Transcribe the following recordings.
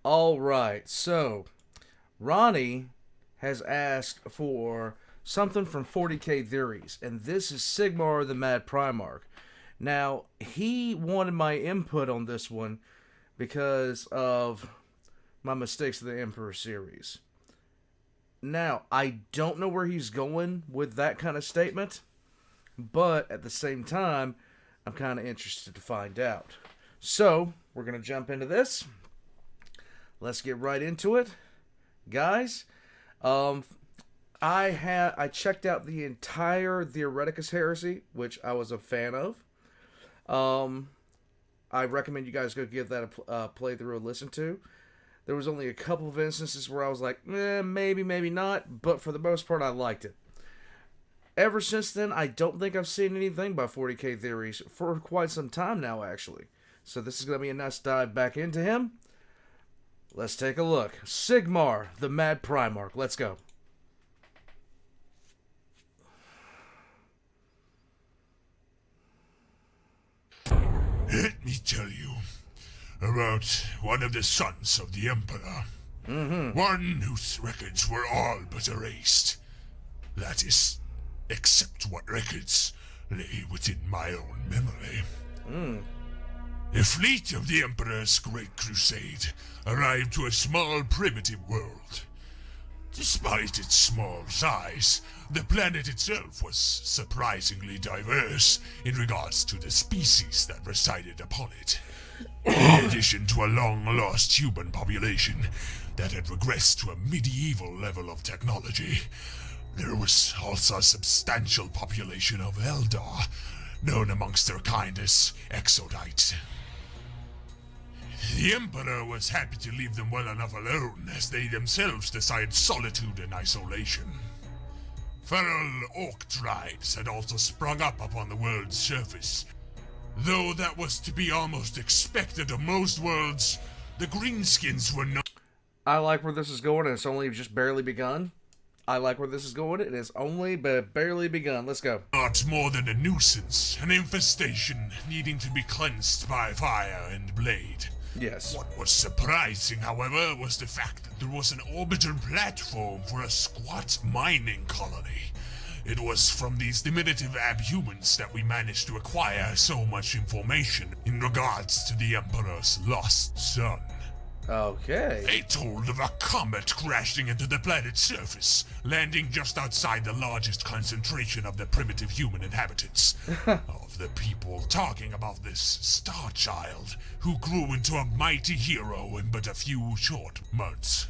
All right, so Ronnie has asked for something from 40K Theories, and this is Sigmar the Mad Primarch. Now, he wanted my input on this one because of my mistakes of the Emperor series. Now, I don't know where he's going with that kind of statement, but at the same time, I'm kind of interested to find out. So, we're going to jump into this. Let's get right into it. Guys, I checked out the entire Theoreticus Heresy, which I was a fan of. I recommend you guys go give that a playthrough and listen to. There was only a couple of instances where I was like, maybe, maybe not, but for the most part, I liked it. Ever since then, I don't think I've seen anything by 40K Theories for quite some time now, actually. So this is going to be a nice dive back into him. Let's take a look. Sigmar, the Mad Primarch. Let's go. Let me tell you about one of the sons of the Emperor. One whose records were all but erased. That is, except what records lay within my own memory. A fleet of the Emperor's Great Crusade arrived to a small primitive world. Despite its small size, the planet itself was surprisingly diverse in regards to the species that resided upon it. In addition to a long-lost human population that had regressed to a medieval level of technology, there was also a substantial population of Eldar, known amongst their kind as Exodites. The Emperor was happy to leave them well enough alone, as they themselves desired solitude and isolation. Feral orc tribes had also sprung up upon the world's surface. Though that was to be almost expected of most worlds, the Greenskins were not... I like where this is going, and it's only just barely begun. I like where this is going, and it's only barely begun. Let's go. Not more than a nuisance, an infestation needing to be cleansed by fire and blade. Yes. What was surprising, however, was the fact that there was an orbital platform for a squat mining colony. It was from these diminutive abhumans that we managed to acquire so much information in regards to the Emperor's lost son. Okay. They told of a comet crashing into the planet's surface, landing just outside the largest concentration of the primitive human inhabitants. Of the people talking about this star child, who grew into a mighty hero in but a few short months.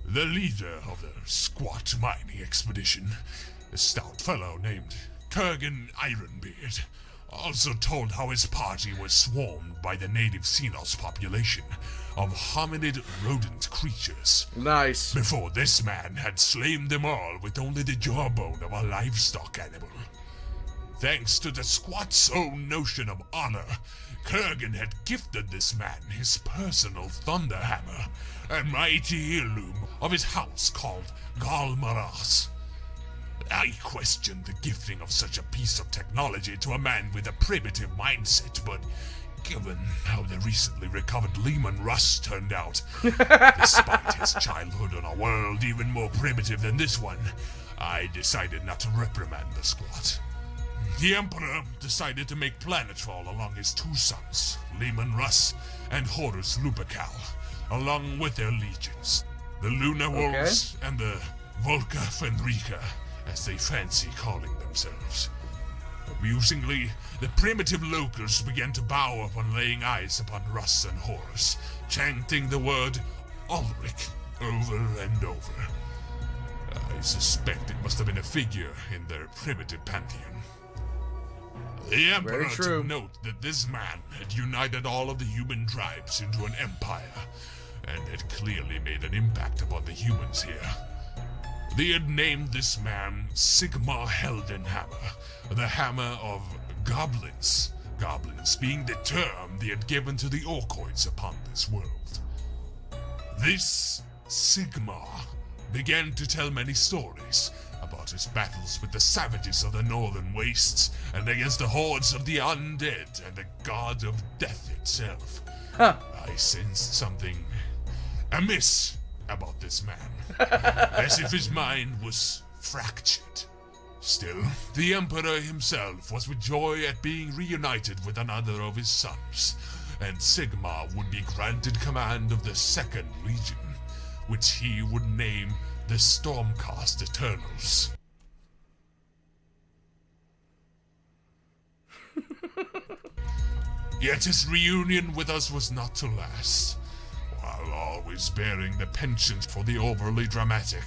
The leader of the squat mining expedition, a stout fellow named Kurgan Ironbeard, also told how his party was swarmed by the native Xenos population of hominid rodent creatures. Nice. Before this man had slain them all with only the jawbone of a livestock animal. Thanks to the squat's own notion of honor, Kurgan had gifted this man his personal thunderhammer, a mighty heirloom of his house called Galmaras. I questioned the gifting of such a piece of technology to a man with a primitive mindset, but given how the recently recovered Lehman Russ turned out, despite his childhood on a world even more primitive than this one, I decided not to reprimand the squat. The Emperor decided to make planetfall along his two sons, Lehman Russ and Horus Lupercal, along with their legions, the Luna Wolves and the Volca Fenrica, as they fancy calling themselves. Amusingly, the primitive locals began to bow upon laying eyes upon Russ and Horus, chanting the word Ulrich over and over. I suspect it must have been a figure in their primitive pantheon. The Emperor took note that this man had united all of the human tribes into an empire, and had clearly made an impact upon the humans here. They had named this man Sigmar Heldenhammer, the Hammer of Goblins. Goblins being the term they had given to the Orcoids upon this world. This Sigmar began to tell many stories about his battles with the savages of the northern wastes and against the hordes of the undead and the god of death itself. I sensed something amiss about this man, as if his mind was fractured. Still, the Emperor himself was with joy at being reunited with another of his sons, and Sigmar would be granted command of the Second Legion, which he would name the Stormcast Eternals. Yet his reunion with us was not to last. While always bearing the penchant for the overly dramatic,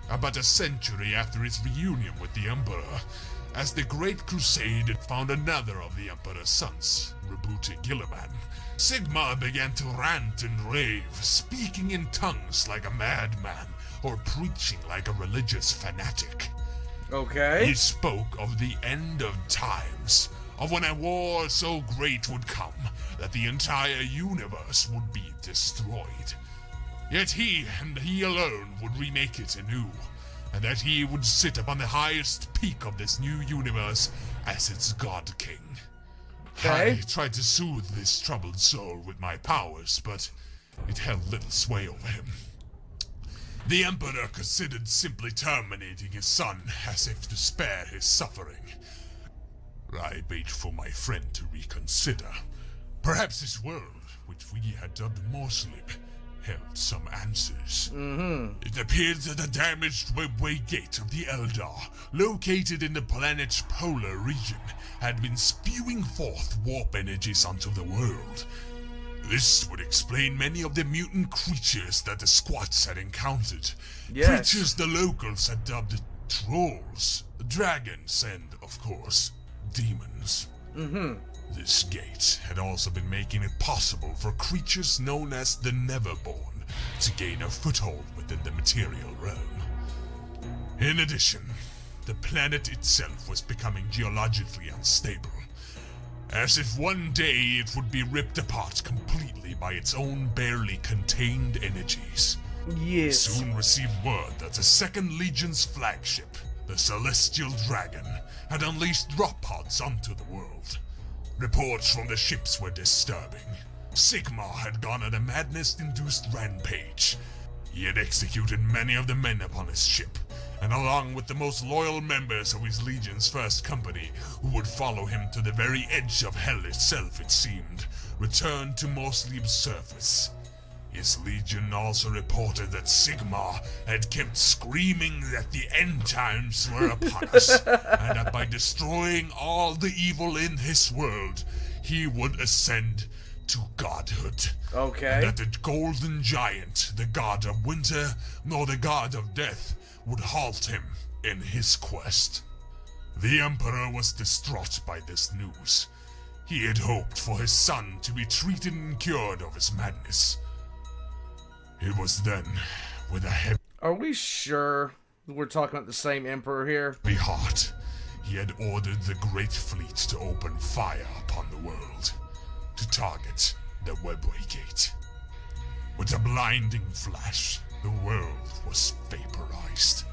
about a century after his reunion with the Emperor, as the Great Crusade had found another of the Emperor's sons, Rebuti Gilliman, Sigmar began to rant and rave, speaking in tongues like a madman, or preaching like a religious fanatic. Okay. He spoke of the end of times, of when a war so great would come that the entire universe would be destroyed. Yet he, and he alone, would remake it anew, and that he would sit upon the highest peak of this new universe as its God King. Okay. I tried to soothe this troubled soul with my powers, but it held little sway over him. The Emperor considered simply terminating his son as if to spare his suffering. I bade for my friend to reconsider. Perhaps this world, which we had dubbed Morslib, held some answers. It appeared that the damaged webway gate of the Eldar, located in the planet's polar region, had been spewing forth warp energies onto the world. This would explain many of the mutant creatures that the Squats had encountered. Yes. Creatures the locals had dubbed trolls, dragons, and, of course, demons. This gate had also been making it possible for creatures known as the Neverborn to gain a foothold within the material realm. In addition, the planet itself was becoming geologically unstable, as if one day it would be ripped apart completely by its own barely contained energies. Yes. Soon received word that the Second Legion's flagship, the Celestial Dragon, had unleashed drop pods onto the world. Reports from the ships were disturbing. Sigmar had gone on a madness-induced rampage. He had executed many of the men upon his ship, and along with the most loyal members of his legion's first company, who would follow him to the very edge of hell itself, it seemed, returned to Morslib's surface. His legion also reported that Sigmar had kept screaming that the end times were upon us, and that by destroying all the evil in his world, he would ascend to godhood. Okay. And that the golden giant, the god of winter, nor the god of death, would halt him in his quest. The Emperor was distraught by this news. He had hoped for his son to be treated and cured of his madness. It was then, with a heavy Are we sure we're talking about the same Emperor here? heart, he had ordered the Great Fleet to open fire upon the world, to target the Webway Gate. With a blinding flash, the world was vaporized.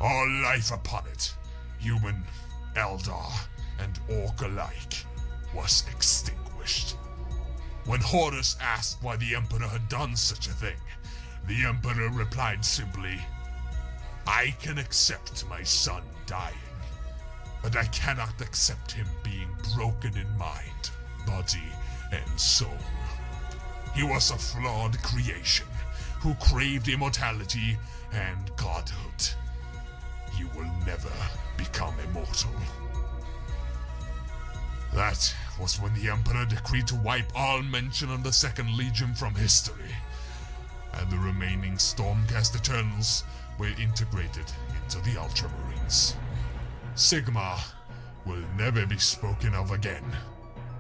All life upon it, human, Eldar, and Orc alike, was extinguished. When Horus asked why the Emperor had done such a thing, the Emperor replied simply, "I can accept my son dying, but I cannot accept him being broken in mind, body, and soul. He was a flawed creation who craved immortality and godhood. He will never become immortal." That was when the Emperor decreed to wipe all mention of the Second Legion from history, and the remaining Stormcast Eternals were integrated into the Ultramarines. Sigmar will never be spoken of again,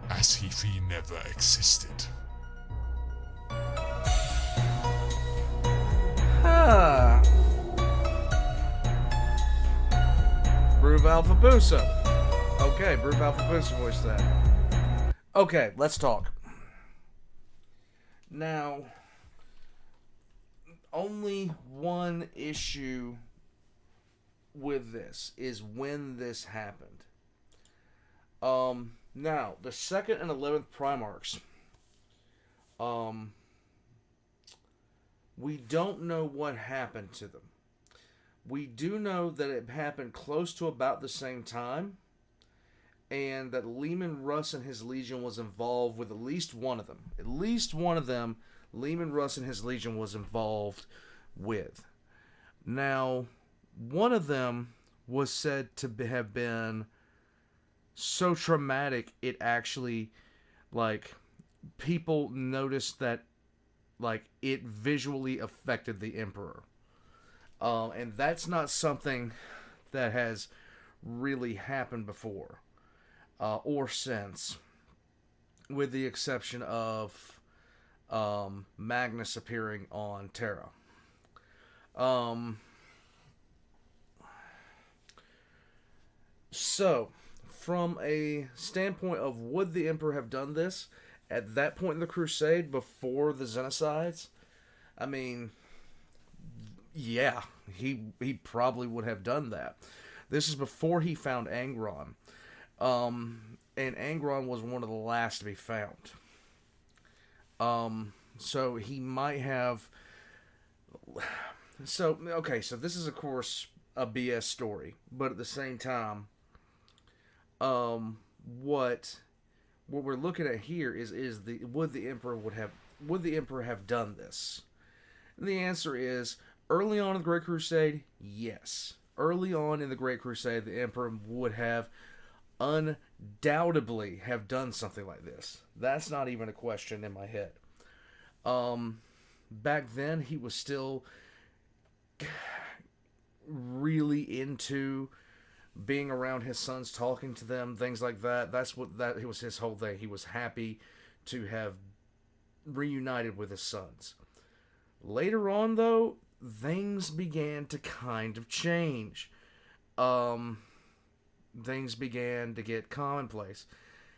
as if he never existed. Huh. Brew Alphabusa. Okay, Brew Alphabusa voiced that. Okay, let's talk. Now, only one issue with this is when this happened. Now, the 2nd and 11th Primarchs, We don't know what happened to them. We do know that it happened close to about the same time, and that Leman Russ and his Legion was involved with at least one of them. At least one of them, Leman Russ and his Legion was involved with. Now, one of them was said to have been so traumatic it actually, like, people noticed that, like, it visually affected the Emperor. And that's not something that has really happened before or since, with the exception of Magnus appearing on Terra. So, from a standpoint of would the Emperor have done this at that point in the Crusade before the Xenocides? I mean, yeah, he probably would have done that. This is before he found Angron. And Angron was one of the last to be found. So he might have... So, okay, so this is, of course, a BS story. But at the same time, what we're looking at here is would the Emperor have done this? And the answer is, early on in the Great Crusade, yes. Early on in the Great Crusade, the Emperor would have undoubtedly have done something like this. That's not even a question in my head. Back then, he was still really into being around his sons, talking to them, things like that. It was his whole thing. He was happy to have reunited with his sons. Later on, though, things began to kind of change. Things began to get commonplace.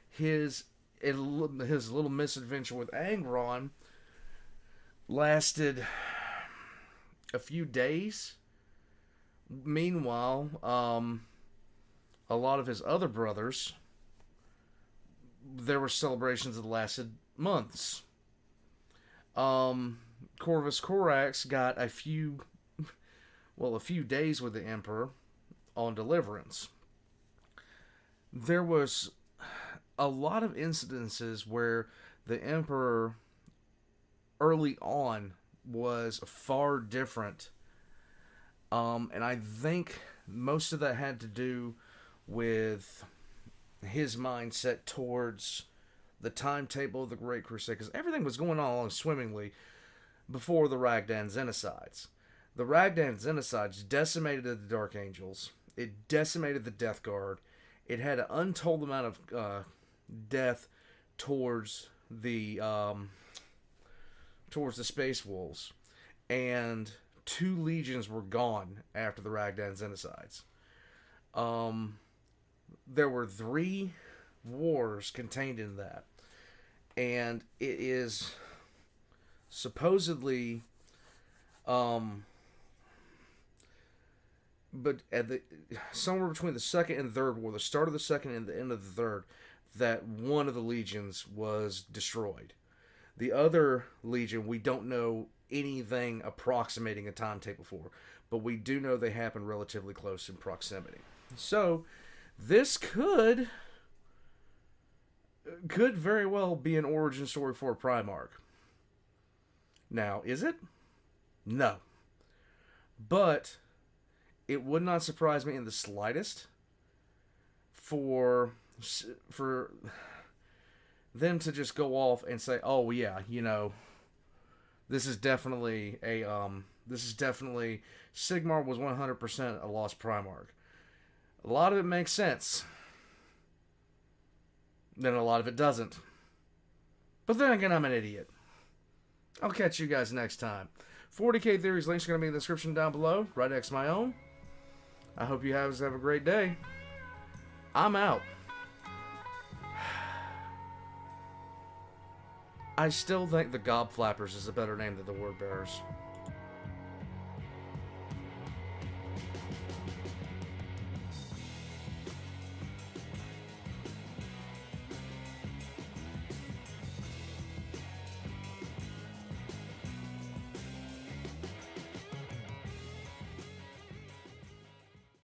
His little misadventure with Angron lasted a few days. Meanwhile, a lot of his other brothers, there were celebrations that lasted months. Corvus Corax got a few days with the Emperor on deliverance. There was a lot of incidences where the Emperor early on was far different. And I think most of that had to do with his mindset towards the timetable of the Great Crusade, because everything was going on along swimmingly before the Ragdan Xenocides. The Ragdan Xenocides decimated the Dark Angels. It decimated the Death Guard. It had an untold amount of death towards the Space Wolves, and 2 legions were gone after the Ragdan Xenocides. There were 3 wars contained in that, and it is supposedly, but somewhere between the second and third war, the start of the second and the end of the third, that one of the legions was destroyed. The other legion, we don't know anything approximating a timetable for, but we do know they happen relatively close in proximity. So, this could very well be an origin story for a Primarch. Now, is it? No. But it would not surprise me in the slightest for them to just go off and say, "Oh yeah, this is definitely Sigmar was 100% a lost Primarch." A lot of it makes sense. Then a lot of it doesn't. But then again, I'm an idiot. I'll catch you guys next time. 40K Theories links are going to be in the description down below, right next to my own. I hope you guys have a great day. I'm out. I still think the Gobflappers is a better name than the Word Bearers.